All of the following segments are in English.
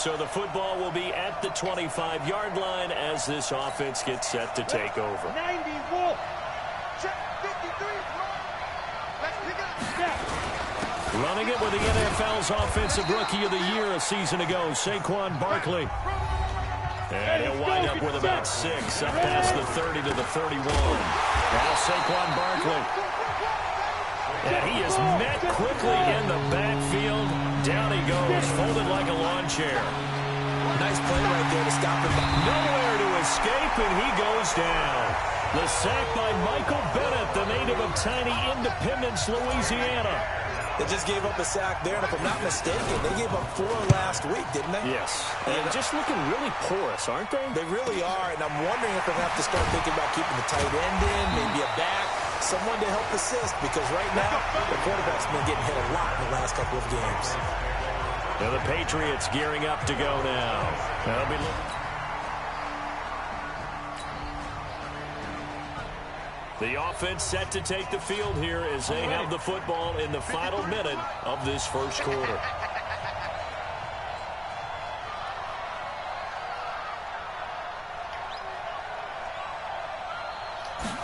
So the football will be at the 25-yard line as this offense gets set to take over. 90, check 53. Running it with the NFL's Offensive Rookie of the Year a season ago, Saquon Barkley. And he'll wind up with about 6 up past the 30 to the 31. Now Saquon Barkley. And he is met quickly in the backfield. Down he goes, folded like a lawn chair. Nice play right there to stop him. Nowhere to escape, and he goes down. The sack by Michael Bennett, the native of tiny Independence, Louisiana. They just gave up a sack there, and if I'm not mistaken, they gave up 4 last week, didn't they? Yes. And just looking really porous, aren't they? They really are, and I'm wondering if they're going to have to start thinking about keeping the tight end in, maybe a back, someone to help assist, because right now, the quarterback's been getting hit a lot in the last couple of games. Now the Patriots gearing up to go now. That'll be... The offense set to take the field here as they have the football in the final minute of this first quarter.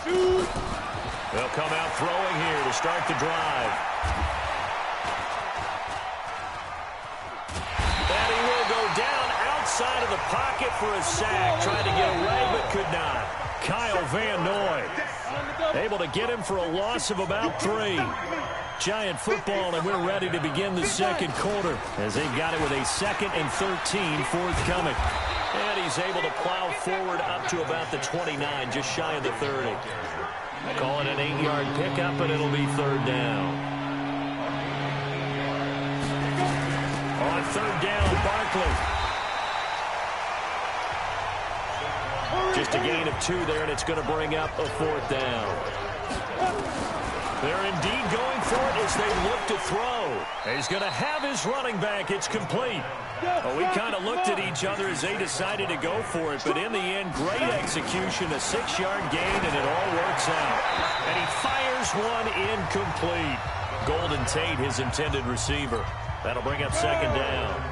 They'll come out throwing here to start the drive. And he will go down outside of the pocket for a sack. Tried to get away but could not. Kyle Van Noy able to get him for a loss of about 3. Giant football, and we're ready to begin the second quarter as they've got it with a 2nd and 13 forthcoming. And he's able to plow forward up to about the 29, just shy of the 30. Call it an 8-yard pickup, and it'll be 3rd down. On 3rd down, Barkley. Just a gain of 2 there, and it's going to bring up a 4th down. They're indeed going for it as they look to throw. He's going to have his running back. It's complete. Well, we kind of looked at each other as they decided to go for it, but in the end, great execution, a 6-yard gain, and it all works out. And he fires one incomplete. Golden Tate, his intended receiver. That'll bring up 2nd down.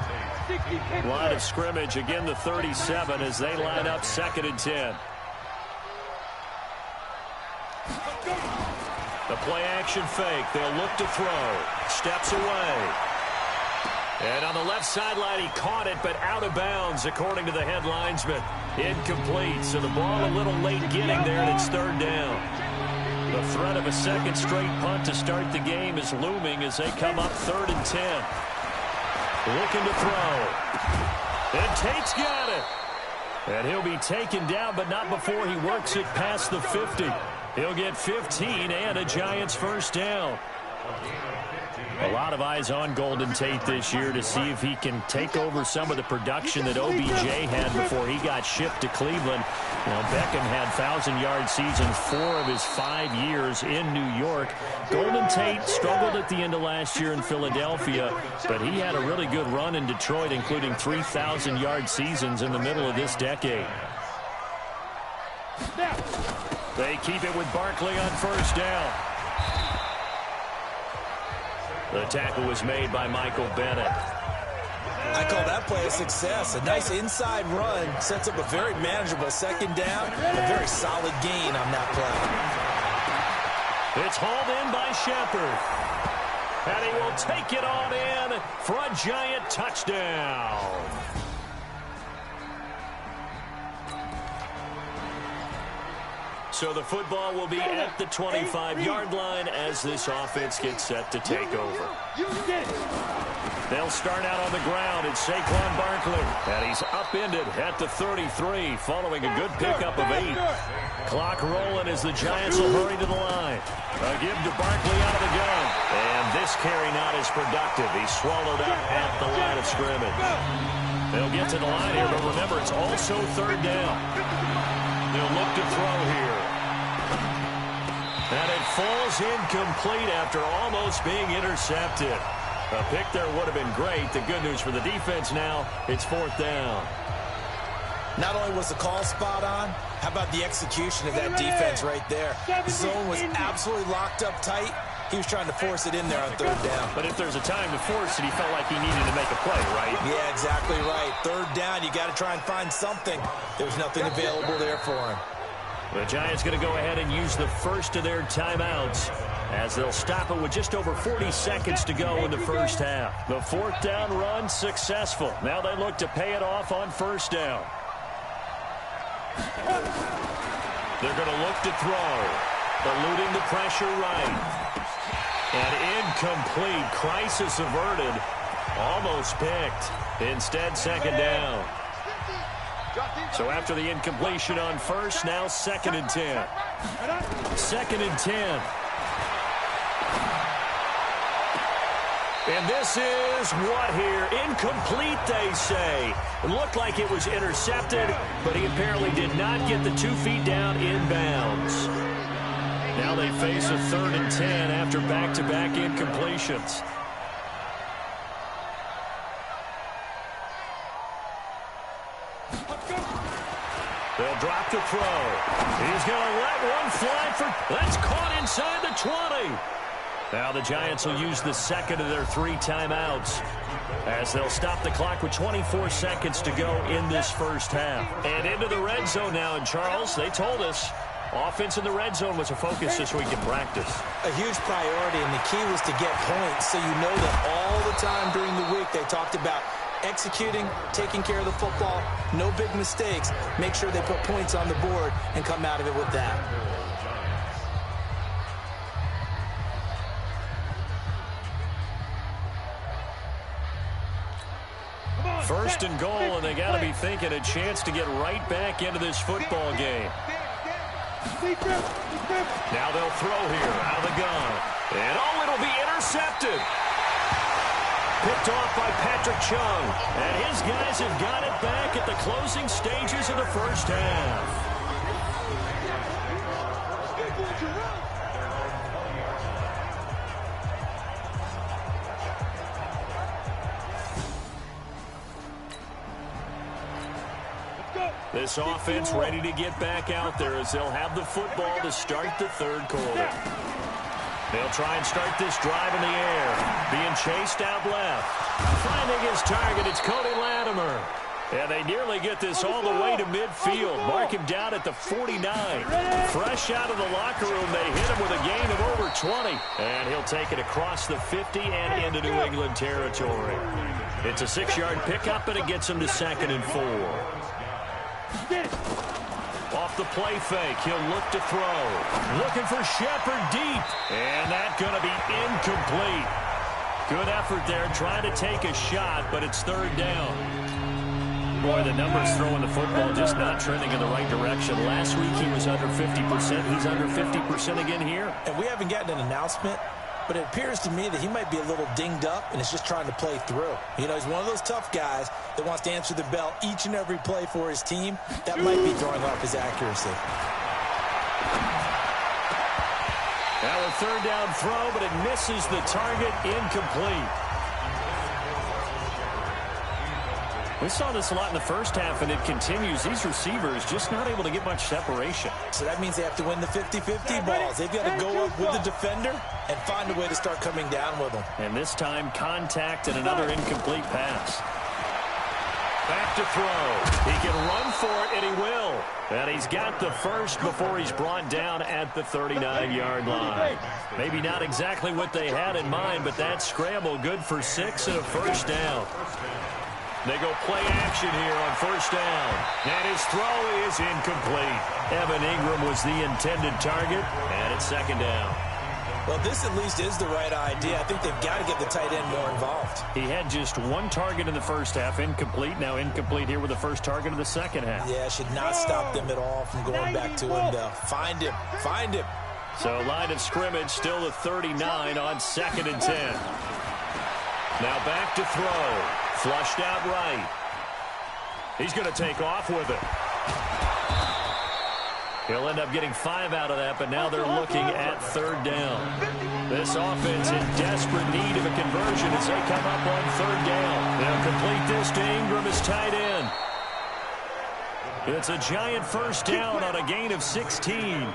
Line of scrimmage, again the 37 as they line up 2nd and 10. The play-action fake. They'll look to throw. Steps away. And on the left sideline, he caught it, but out of bounds, according to the head linesman. Incomplete, so the ball a little late getting there, and it's 3rd down. The threat of a 2nd straight punt to start the game is looming as they come up 3rd and 10. Looking to throw. And Tate's got it. And he'll be taken down, but not before he works it past the 50. He'll get 15 and a Giants 1st down. A lot of eyes on Golden Tate this year to see if he can take over some of the production that OBJ had before he got shipped to Cleveland. You know, Beckham had 1,000-yard seasons 4 of his 5 years in New York. Golden Tate struggled at the end of last year in Philadelphia, but he had a really good run in Detroit, including 3,000-yard seasons in the middle of this decade. They keep it with Barkley on 1st down. The tackle was made by Michael Bennett. I call that play a success. A nice inside run sets up a very manageable 2nd down. A very solid gain on that play. It's hauled in by Shepard. And he will take it on in for a Giant touchdown. So the football will be at the 25-yard line as this offense gets set to take over. They'll start out on the ground. It's Saquon Barkley. And he's upended at the 33 following a good pickup of 8. Clock rolling as the Giants will hurry to the line. A give to Barkley out of the gun. And this carry not as productive. He's swallowed up at the line of scrimmage. They'll get to the line here, but remember, it's also 3rd down. They'll look to throw here. And it falls incomplete after almost being intercepted. A pick there would have been great. The good news for the defense now, it's 4th down. Not only was the call spot on, how about the execution of that defense right there? The zone was absolutely locked up tight. He was trying to force it in there on third down. But if there's a time to force it, he felt like he needed to make a play, right? Yeah, exactly right. Third down, you got to try and find something. There's nothing available there for him. The Giants going to go ahead and use the first of their timeouts as they'll stop it with just over 40 seconds to go in the first half. The fourth down run successful. Now they look to pay it off on first down. They're going to look to throw. Eluding the pressure right. And incomplete. Crisis averted. Almost picked. Instead, second down. So after the incompletion on first, now 2nd and 10. 2nd and 10. And this is what here? Incomplete, they say. It looked like it was intercepted, but he apparently did not get the 2 feet down inbounds. Now they face a 3rd and 10 after back-to-back incompletions. They'll drop the throw. He's going to let one fly for... That's caught inside the 20. Now the Giants will use the second of their 3 timeouts as they'll stop the clock with 24 seconds to go in this first half. And into the red zone now. And Charles, they told us offense in the red zone was a focus this week in practice. A huge priority, and the key was to get points. So you know that all the time during the week they talked about executing, taking care of the football, no big mistakes. Make sure they put points on the board and come out of it with that. First and goal, and they got to be thinking a chance to get right back into this football game. Now they'll throw here out of the gun. And oh, it'll be intercepted. Picked off by Patrick Chung. And his guys have got it back at the closing stages of the first half. This offense ready to get back out there as they'll have the football to start the third quarter. They'll try and start this drive in the air. Being chased out left. Finding his target, it's Cody Latimer. And they nearly get this all the way to midfield. Mark him down at the 49. Fresh out of the locker room, they hit him with a gain of over 20. And he'll take it across the 50 and into New England territory. It's a 6-yard pickup, and it gets him to 2nd and 4. Off the play fake, he'll look to throw. Looking for Shepard deep. And that's going to be incomplete. Good effort there, trying to take a shot, but it's 3rd down. Boy, the numbers throwing the football just not trending in the right direction. Last week he was under 50%. He's under 50% again here. And we haven't gotten an announcement, but it appears to me that he might be a little dinged up and is just trying to play through. You know, he's one of those tough guys that wants to answer the bell each and every play for his team. That might be throwing off his accuracy. Now a 3rd down throw, but it misses the target, incomplete. We saw this a lot in the first half, and it continues. These receivers just not able to get much separation. So that means they have to win the 50-50 balls. They've got to go up with the defender and find a way to start coming down with them. And this time, contact and another incomplete pass. Back to throw. He can run for it, and he will. And he's got the first before he's brought down at the 39-yard line. Maybe not exactly what they had in mind, but that scramble good for 6 and a first down. They go play action here on first down. And his throw is incomplete. Evan Ingram was the intended target, and it's 2nd down. Well, this at least is the right idea. I think they've got to get the tight end more involved. He had just 1 target in the first half, incomplete. Now incomplete here with the first target of the second half. Yeah, should not stop them at all from going back to him, though. Find him. Find him. So line of scrimmage still at 39 on 2nd and 10. Now back to throw. Flushed out right. He's going to take off with it. He'll end up getting 5 out of that, but now they're looking at 3rd down. This offense in desperate need of a conversion as they come up on 3rd down. They'll complete this to Ingram as tight end. It's a giant first down on a gain of 16.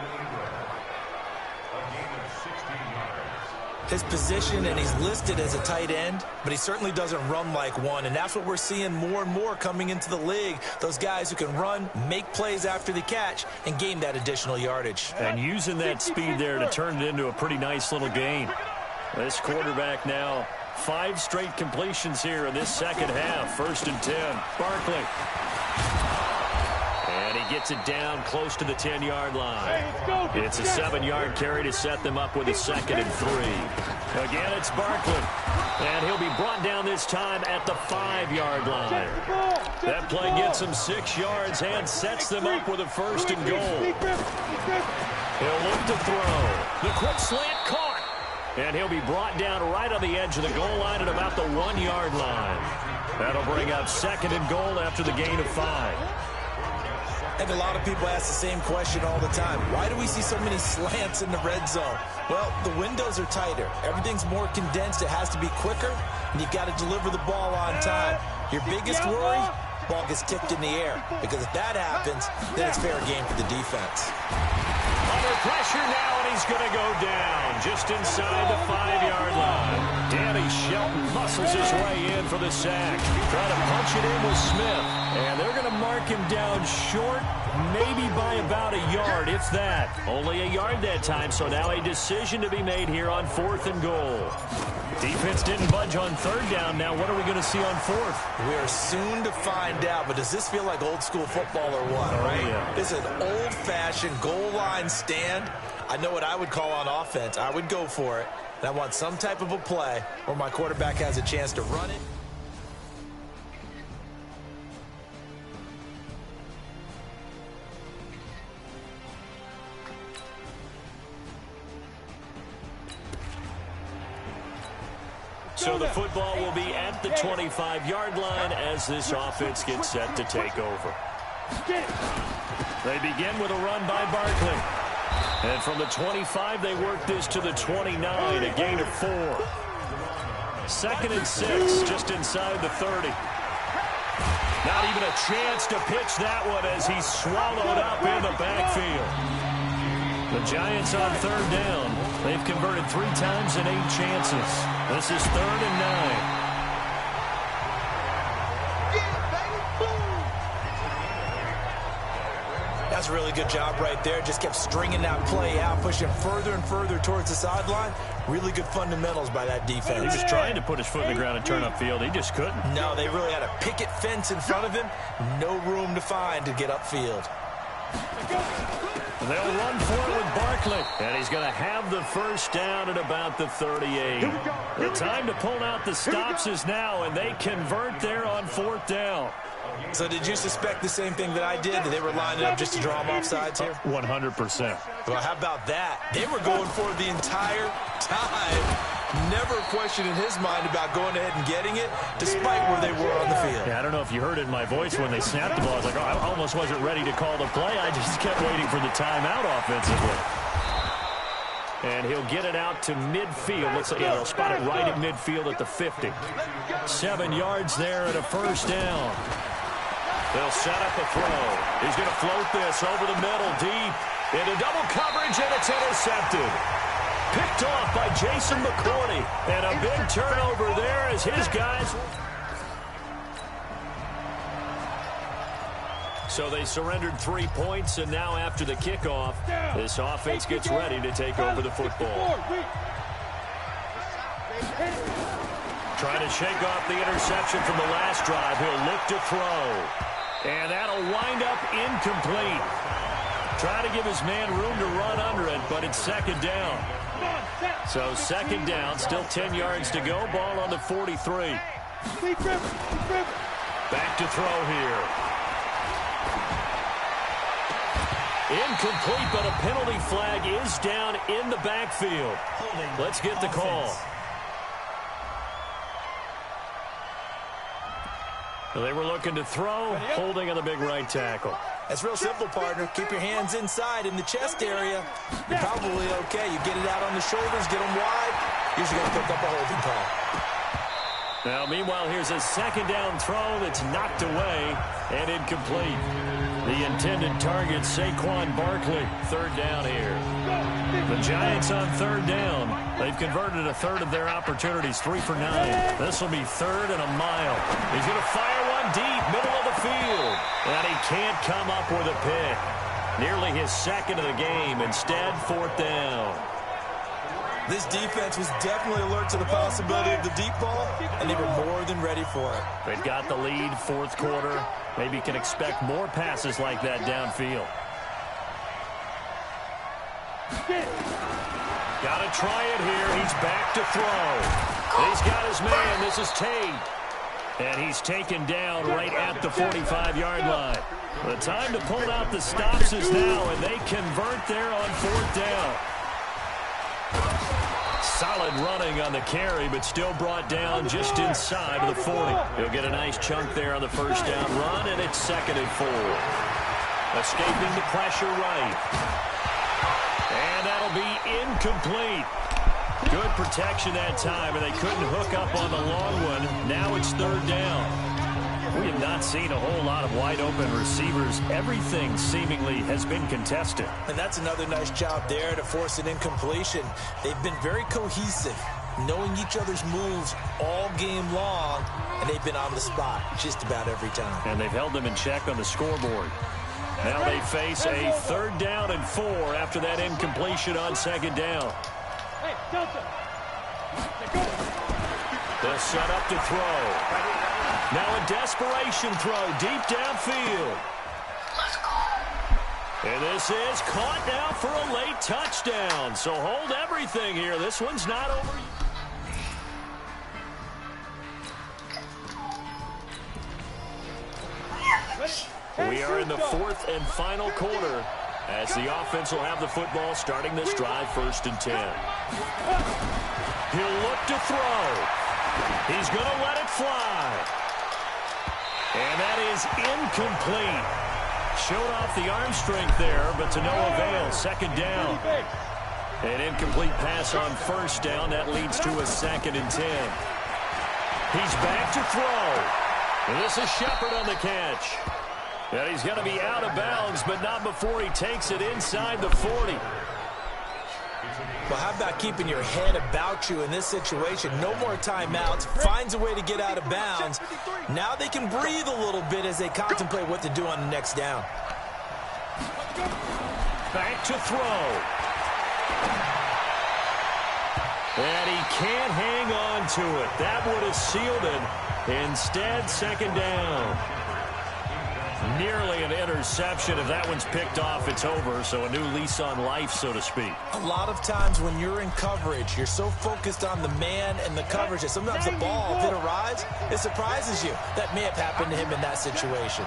His position, and he's listed as a tight end, but he certainly doesn't run like one, and that's what we're seeing more and more coming into the league. Those guys who can run, make plays after the catch, and gain that additional yardage. And using that speed there to turn it into a pretty nice little gain. This quarterback now, 5 straight completions here in this second half. 1st and 10. Barkley. And he gets it down close to the 10-yard line. It's a 7-yard carry to set them up with a 2nd and 3. Again, it's Barkley. And he'll be brought down this time at the 5-yard line. That play gets him 6 yards and sets them up with a 1st and goal. He'll look to throw. The quick slant caught. And he'll be brought down right on the edge of the goal line at about the 1-yard line. That'll bring up 2nd and goal after the gain of 5. And a lot of people ask the same question all the time. Why do we see so many slants in the red zone? Well, the windows are tighter. Everything's more condensed. It has to be quicker, and you've got to deliver the ball on time. Your biggest worry, ball gets tipped in the air. Because if that happens, then it's fair game for the defense. Under pressure now, and he's going to go down just inside the 5-yard line. Danny Shelton muscles his way in for the sack. Trying to punch it in with Smith. And they're going to mark him down short, maybe by about a yard, if that. Only a yard that time, so now a decision to be made here on 4th and goal. Defense didn't budge on 3rd down. Now what are we going to see on 4th? We are soon to find out, but does this feel like old school football or what, right? Yeah. This is an old-fashioned goal line stand. I know what I would call on offense. I would go for it, and I want some type of a play where my quarterback has a chance to run it. So the football will be at the 25-yard line as this offense gets set to take over. They begin with a run by Barkley. And from the 25, they work this to the 29, a gain of 4. 2nd and 6, just inside the 30. Not even a chance to pitch that one as he's swallowed up in the backfield. The Giants on 3rd down. They've converted 3 times in 8 chances. This is 3rd and 9. That's a really good job right there. Just kept stringing that play out, pushing further and further towards the sideline. Really good fundamentals by that defense. He was trying to put his foot in the ground and turn upfield. He just couldn't. No, they really had a picket fence in front of him. No room to find to get upfield. They'll run for it with Barkley. And he's going to have the 1st down at about the 38. The time to pull out the stops is now, and they convert there on 4th down. So did you suspect the same thing that I did, that they were lining up just to draw them off sides here? 100%. Well, how about that? They were going for it the entire time. Never a question in his mind about going ahead and getting it, despite where they were on the field. Yeah, I don't know if you heard it in my voice when they snapped the ball. I was like, oh, I almost wasn't ready to call the play. I just kept waiting for the timeout offensively. And he'll get it out to midfield. Looks like, yeah, they'll spot it right at midfield at the 50. 7 yards there and a 1st down. They'll set up a throw. He's going to float this over the middle, deep into double coverage, and it's intercepted. Picked off by Jason McCourty. And a big turnover there as his guys. So they surrendered 3 points, and now after the kickoff, this offense gets ready to take over the football. Trying to shake off the interception from the last drive. He'll look to throw. And that'll wind up incomplete. Try to give his man room to run under it, but it's 2nd down. So 2nd down, still 10 yards to go. Ball on the 43. Back to throw here. Incomplete, but a penalty flag is down in the backfield. Let's get the call. They were looking to throw, holding on the big right tackle. That's real simple, partner. Keep your hands inside in the chest area. You're probably okay. You get it out on the shoulders, get them wide. Usually going to pick up a holding call. Now, meanwhile, here's a second down throw that's knocked away and incomplete. The intended target, Saquon Barkley. Third down here. The Giants on third down. They've converted a third of their opportunities, 3 for 9. This will be third and a mile. He's going to fire one deep, middle of the field. And he can't come up with a pick. Nearly his second of the game. Instead, fourth down. This defense was definitely alert to the possibility of the deep ball, and they were more than ready for it. They've got the lead, fourth quarter. Maybe can expect more passes like that downfield. Got to try it here. He's back to throw. He's got his man. This is Tate. And he's taken down right at the 45-yard line. The time to pull out the stops is now, and they convert there on fourth down. Solid running on the carry, but still brought down just inside of the 40. He'll get a nice chunk there on the first down run, and it's 2nd and 4. Escaping the pressure right. And that'll be incomplete. Good protection that time, and they couldn't hook up on the long one. Now it's third down. We have not seen a whole lot of wide-open receivers. Everything seemingly has been contested. And that's another nice job there to force an incompletion. They've been very cohesive, knowing each other's moves all game long, and they've been on the spot just about every time. And they've held them in check on the scoreboard. Now they face a third down and 4 after that incompletion on second down. They'll set up to throw. Now a desperation throw deep downfield. Let's go. And this is caught now for a late touchdown. So hold everything here. This one's not over. We are in the fourth and final quarter as the offense will have the football starting this drive, 1st and 10. He'll look to throw. He's going to let it fly. And that is incomplete. Showed off the arm strength there, but to no avail. Second down. An incomplete pass on first down. That leads to a 2nd and 10. He's back to throw. And this is Shepard on the catch. And he's going to be out of bounds, but not before he takes it inside the 40. Well, how about keeping your head about you in this situation? No more timeouts. Finds a way to get out of bounds. Now they can breathe a little bit as they contemplate what to do on the next down. Back to throw. And he can't hang on to it. That would have sealed it. Instead, second down. Nearly an interception. If that one's picked off, it's over. So a new lease on life, so to speak. A lot of times when you're in coverage, you're so focused on the man and the coverage that sometimes the ball, if it arrives, it surprises you. That may have happened to him in that situation.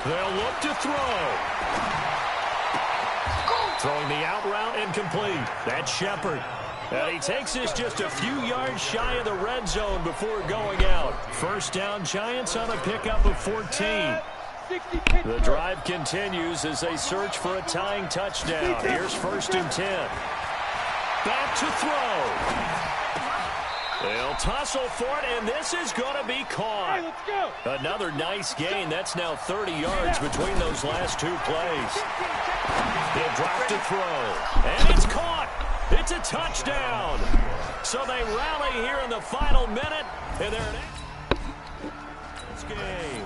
They'll look to throw. Throwing the out route incomplete. That's Shepard. And he takes this just a few yards shy of the red zone before going out. First down, Giants on a pickup of 14. The drive continues as they search for a tying touchdown. Here's 1st and 10. Back to throw. They'll tussle for it, and this is going to be caught. Another nice gain. That's now 30 yards between those last 2 plays. He'll drop to throw, and it's caught. It's a touchdown. So they rally here in the final minute, and they're in this game.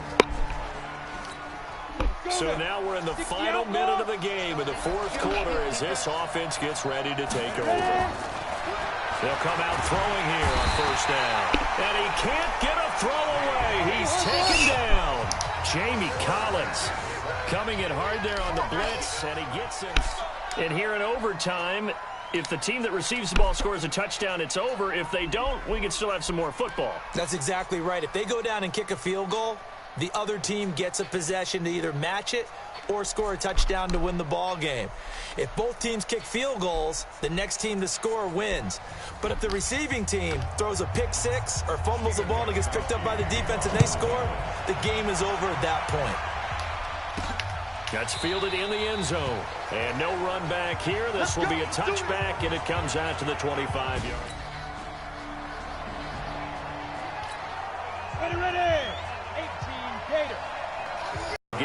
So now we're in the final minute of the game in the fourth quarter as this offense gets ready to take over. They'll come out throwing here on first down. And he can't get a throw away. He's taken down. Jamie Collins coming in hard there on the blitz, and he gets him. And here in overtime, if the team that receives the ball scores a touchdown, it's over. If they don't, we can still have some more football. That's exactly right. If they go down and kick a field goal, the other team gets a possession to either match it or score a touchdown to win the ball game. If both teams kick field goals, the next team to score wins. But if the receiving team throws a pick six or fumbles the ball and it gets picked up by the defense and they score, the game is over at that point. That's fielded in the end zone. And no run back here. This will be a touchback, and it comes out to the 25-yard.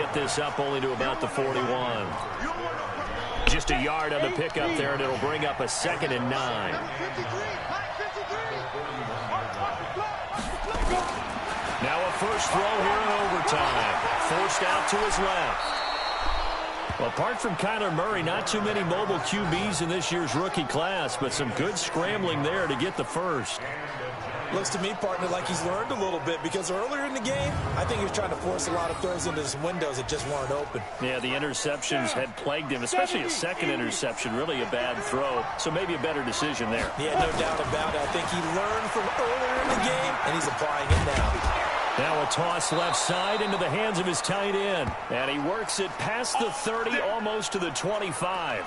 get this up only to about the 41. Just a yard on the pickup there, and it'll bring up a 2nd and 9. Now a first throw here in overtime. Forced out to his left. Well, apart from Kyler Murray, not too many mobile QBs in this year's rookie class, but some good scrambling there to get the first. Looks to me, partner, like he's learned a little bit, because earlier in the game, I think he was trying to force a lot of throws into some windows that just weren't open. Yeah, the interceptions had plagued him, especially a second interception, really a bad throw, so maybe a better decision there. Yeah, no doubt about it. I think he learned from earlier in the game, and he's applying it now. Now a toss left side into the hands of his tight end, and he works it past the 30, almost to the 25.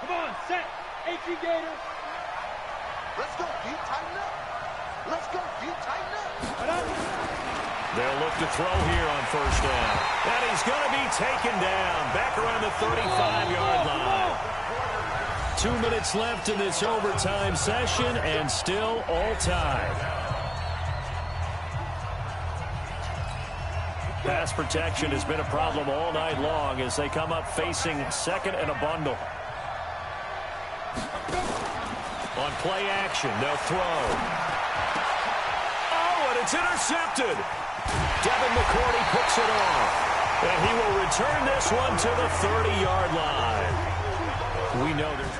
Come on, set. HE Gator. Let's go, D. Tighten up. Let's go, D. Tighten up. They'll look to throw here on first down. And he's going to be taken down back around the 35-yard line. 2 minutes left in this overtime session, and still all tied. Pass protection has been a problem all night long as they come up facing 2nd and a bundle. On play action, they'll throw. Oh, and it's intercepted. Devin McCourty picks it off. And he will return this one to the 30-yard line. We know there's...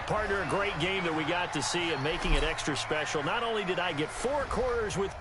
Partner, a great game that we got to see and making it extra special. Not only did I get 4 quarters with...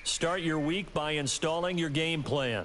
Start your week by installing your game plan.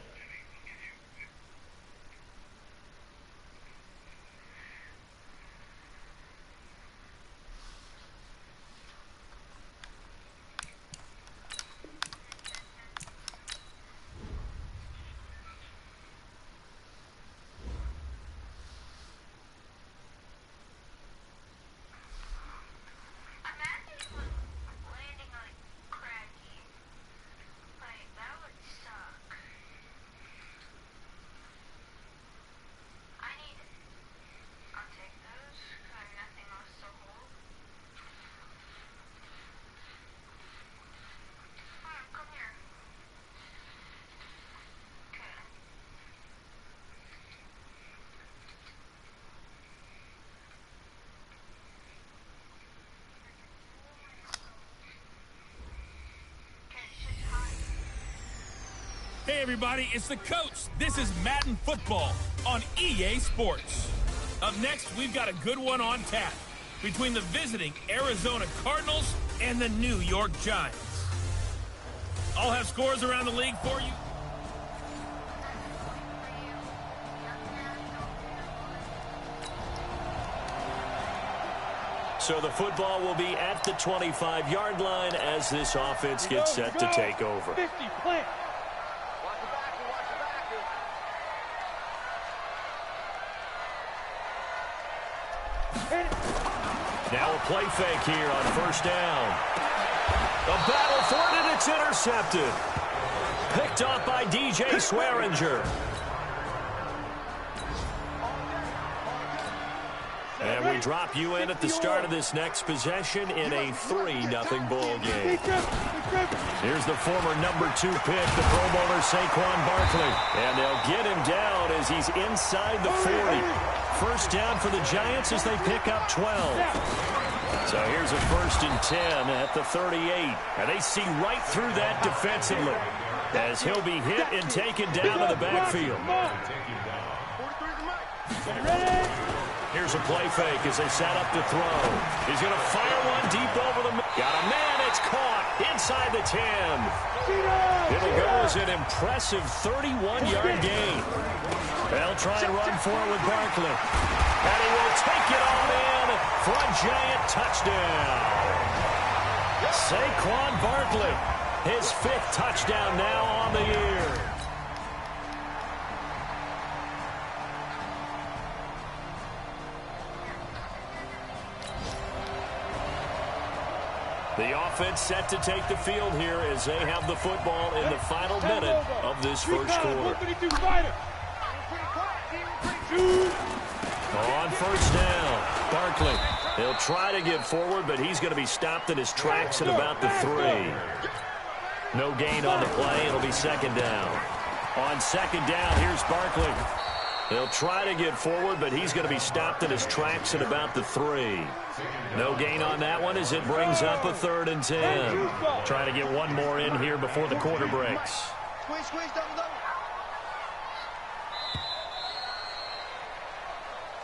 Hey everybody, it's the coach. This is Madden Football on EA Sports. Up next, we've got a good one on tap between the visiting Arizona Cardinals and the New York Giants. I'll have scores around the league for you. So the football will be at the 25-yard line as this offense gets set to take over. 50, plant. Now a play fake here on first down. A battle for it, and it's intercepted. Picked off by DJ Swearinger. And we drop you in at the start of this next possession in a 3-0 ball game. Here's the former number 2 pick, the Pro Bowler Saquon Barkley. And they'll get him down as he's inside the 40. First down for the Giants as they pick up 12. So here's a 1st and 10 at the 38. And they see right through that defensively as he'll be hit and taken down to the backfield. Ready? Here's a play fake as they set up to throw. He's going to fire one deep over the middle. Got a man. It's caught inside the 10. It'll go as an impressive 31-yard gain. They'll try and run for it with Barkley. And he will take it on in for a giant touchdown. Saquon Barkley, his 5th touchdown now on the year. The offense set to take the field here as they have the football in the final minute of this first quarter. On first down, Barkley. He'll try to get forward, but he's going to be stopped in his tracks at about the 3. No gain on the play. It'll be second down. On second down, here's Barkley. He'll try to get forward, but he's going to be stopped in his tracks at about the 3. No gain on that one as it brings up a 3rd and 10. Trying to get one more in here before the quarter breaks.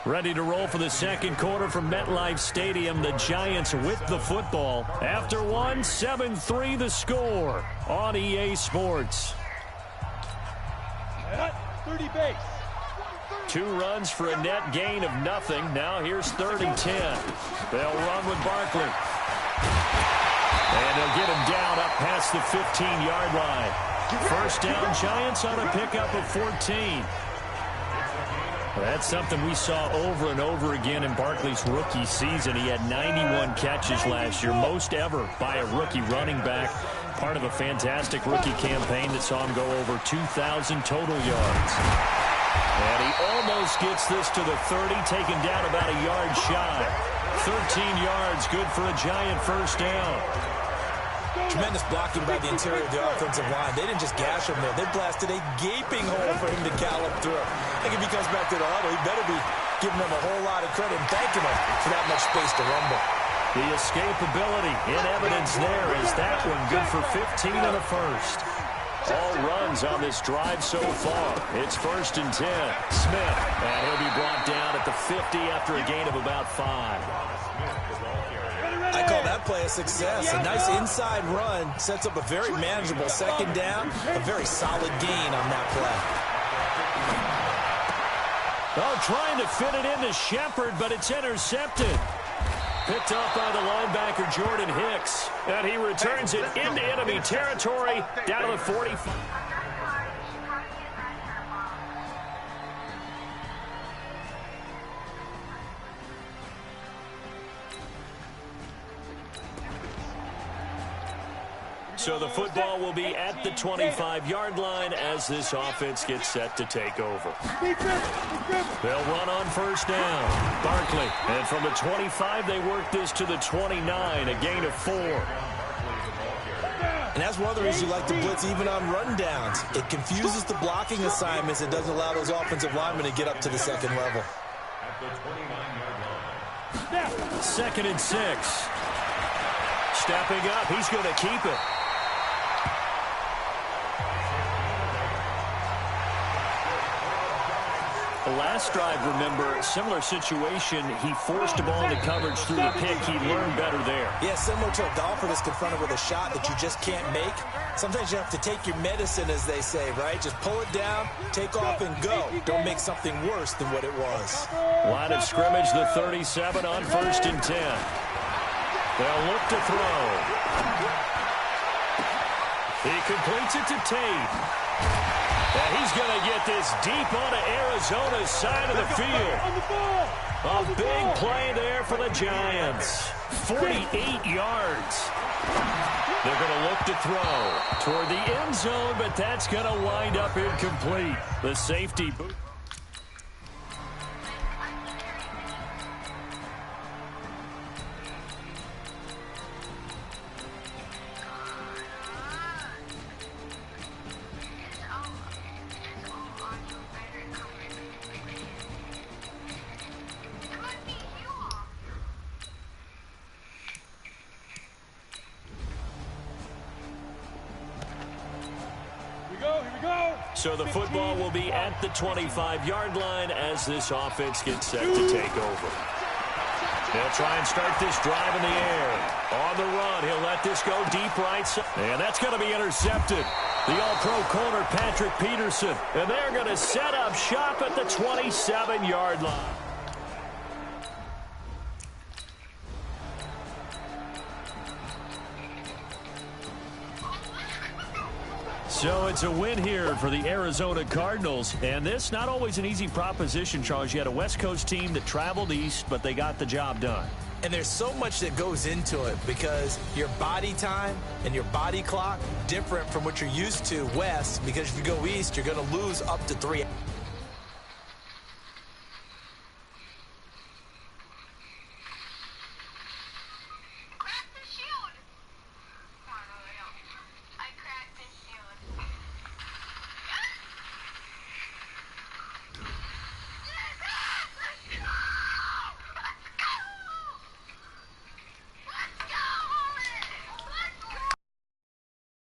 Ready to roll for the second quarter from MetLife Stadium. The Giants with the football. After one, 7-3 the score on EA Sports. 30 base. 2 runs for a net gain of nothing. Now here's 3rd and 10. They'll run with Barkley. And they'll get him down up past the 15-yard line. First down, Giants on a pickup of 14. That's something we saw over and over again in Barkley's rookie season. He had 91 catches last year, most ever by a rookie running back. Part of a fantastic rookie campaign that saw him go over 2,000 total yards. And he almost gets this to the 30, taken down about a yard shy. 13 yards, good for a Giant first down. Tremendous blocking by the interior of the offensive line. They didn't just gash him there. They blasted a gaping hole for him to gallop through. I think if he comes back to the huddle, he better be giving them a whole lot of credit and thanking them for that much space to rumble. The escapability in evidence there is that one good for 15 and a first. All runs on this drive so far. It's 1st and 10. Smith, and he'll be brought down at the 50 after a gain of about 5. I call that play a success. A nice inside run sets up a very manageable second down. A very solid gain on that play. Oh, trying to fit it into Shepard, but it's intercepted. Picked up by the linebacker, Jordan Hicks. And he returns it into enemy territory, down to the 45. So the football will be at the 25-yard line as this offense gets set to take over. They'll run on first down. Barkley. And from the 25, they work this to the 29, a gain of 4. And that's one of the reasons you like to blitz even on rundowns. It confuses the blocking assignments. It doesn't allow those offensive linemen to get up to the second level. 2nd and 6. Stepping up. He's going to keep it. The last drive, remember, similar situation. He forced a ball into coverage through the pick. He learned better there. Yeah, similar to a golfer that's confronted with a shot that you just can't make. Sometimes you have to take your medicine, as they say, right? Just pull it down, take off, and go. Don't make something worse than what it was. Line of scrimmage, the 37 on 1st and 10. They'll look to throw. He completes it to Tate. And he's going to get this deep onto Arizona's side of the field. A big play there for the Giants. 48 yards. They're going to look to throw toward the end zone, but that's going to wind up incomplete. The safety boot. So the football will be at the 25-yard line as this offense gets set to take over. They'll try and start this drive in the air. On the run, he'll let this go deep right side. And that's going to be intercepted. The all-pro corner, Patrick Peterson. And they're going to set up shop at the 27-yard line. So it's a win here for the Arizona Cardinals. And this, not always an easy proposition, Charles. You had a West Coast team that traveled east, but they got the job done. And there's so much that goes into it because your body time and your body clock different from what you're used to west, because if you go east, you're going to lose up to 3 hours.